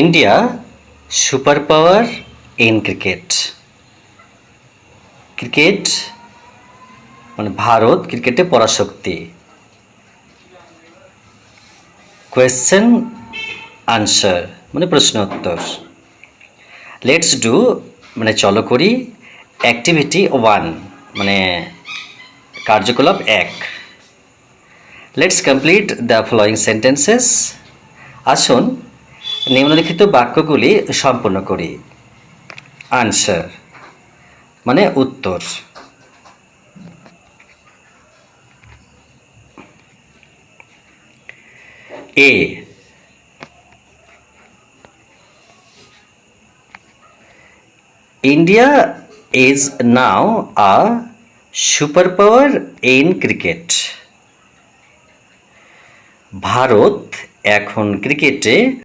India super power in cricket. Cricket মানে ভারত ক্রিকেটে পরাশক্তি। Question answer মানে প্রশ্ন উত্তর। লেটস ডু মানে চলো করি। অ্যাক্টিভিটি 1 মানে কার্যকলাপ 1। Let's complete the following sentences. আসুন নিম্নলিখিত বাক্যগুলি সম্পূর্ণ করি। আনসার মানে উত্তর। এ India is now a superpower in cricket. Bharat এখন ক্রিকেটে